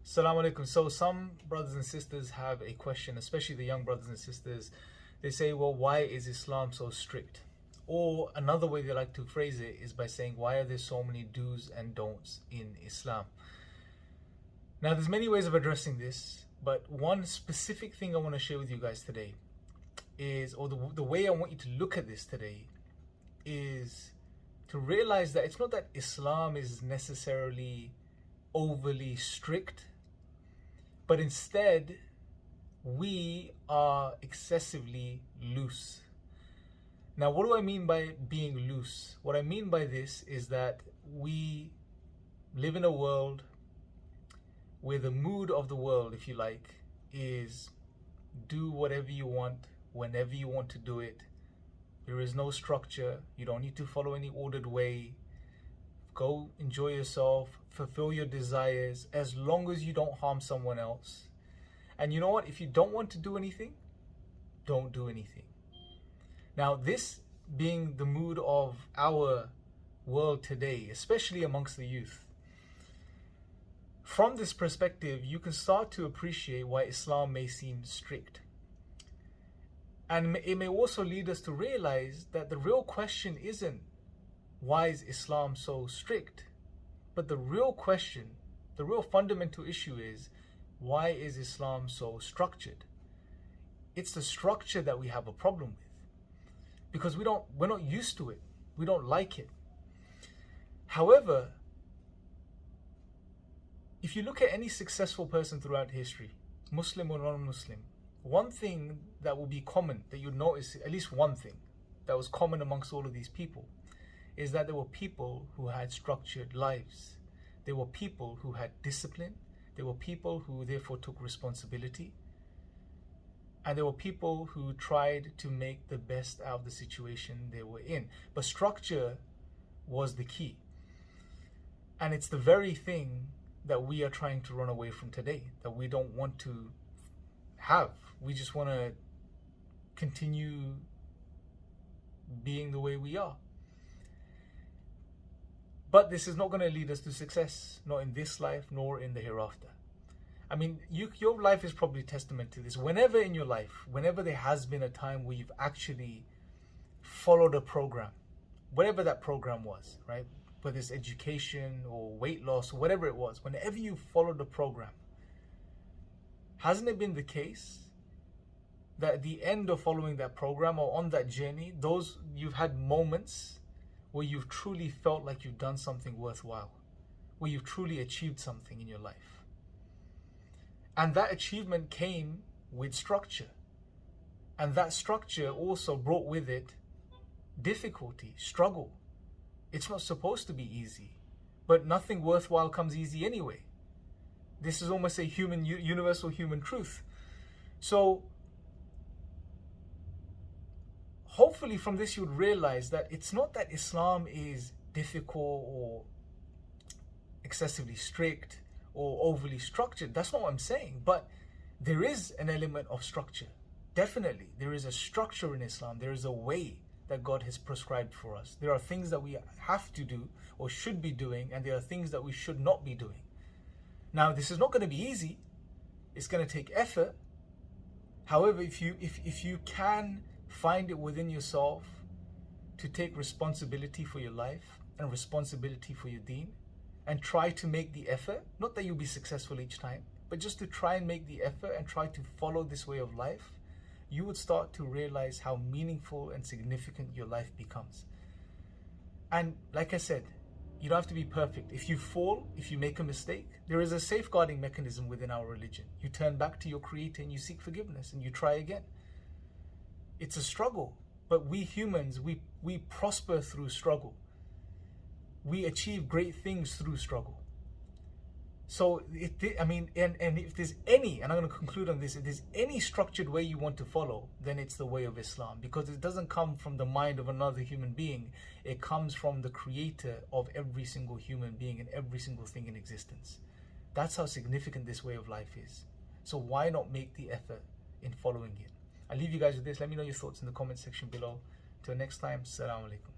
Assalamu alaikum. So some brothers and sisters have a question, especially the young brothers and sisters. They say, well, why is Islam so strict? Or another way they like to phrase it is by saying, why are there so many do's and don'ts in Islam? Now, there's many ways of addressing this, but one specific thing I want to share with you guys today is, or the way I want you to look at this today is to realize that it's not that Islam is necessarily overly strict, but instead we are excessively loose. Now, what do I mean by being loose? What I mean by this is that we live in a world where the mood of the world, if you like, is do whatever you want, whenever you want to do it. There is no structure. You don't need to follow any ordered way. Go enjoy yourself, fulfill your desires, as long as you don't harm someone else. And you know what? If you don't want to do anything, don't do anything. Now, this being the mood of our world today, especially amongst the youth, from this perspective, you can start to appreciate why Islam may seem strict. And it may also lead us to realize that the real question isn't, why is Islam so strict? But the real question, the real fundamental issue is, why is Islam so structured? It's the structure that we have a problem with, because we're not used to it. We don't like it. However, if you look at any successful person throughout history, Muslim or non-Muslim, one thing that will be common, that you'll notice, at least one thing that was common amongst all of these people, is that there were people who had structured lives. There were people who had discipline. There were people who therefore took responsibility. And there were people who tried to make the best out of the situation they were in. But structure was the key. And it's the very thing that we are trying to run away from today, that we don't want to have. We just want to continue being the way we are. But this is not going to lead us to success, not in this life, nor in the hereafter. I mean, your life is probably testament to this. Whenever in your life, whenever there has been a time where you've actually followed a program, whatever that program was, right? Whether it's education or weight loss or whatever it was, whenever you followed the program, hasn't it been the case that at the end of following that program or on that journey, you've had moments where you've truly felt like you've done something worthwhile, where you've truly achieved something in your life? And that achievement came with structure. And that structure also brought with it difficulty, struggle. It's not supposed to be easy, but nothing worthwhile comes easy anyway. This is almost a universal human truth. So hopefully from this you would realize that it's not that Islam is difficult or excessively strict or overly structured. That's not what I'm saying. But there is an element of structure. Definitely, there is a structure in Islam. There is a way that God has prescribed for us. There are things that we have to do or should be doing, and there are things that we should not be doing. Now, this is not going to be easy. It's going to take effort. However, if you can find it within yourself to take responsibility for your life and responsibility for your deen, and try to make the effort, not that you'll be successful each time, but just to try and make the effort and try to follow this way of life, you would start to realize how meaningful and significant your life becomes. And like I said, you don't have to be perfect. If you fall, if you make a mistake, there is a safeguarding mechanism within our religion. You turn back to your Creator and you seek forgiveness and you try again. It's a struggle, but we humans, we prosper through struggle. We achieve great things through struggle. So, and if there's any, and I'm going to conclude on this, if there's any structured way you want to follow, then it's the way of Islam, because it doesn't come from the mind of another human being. It comes from the Creator of every single human being and every single thing in existence. That's how significant this way of life is. So why not make the effort in following it? I'll leave you guys with this. Let me know your thoughts in the comment section below. Till next time, Assalamu alaikum.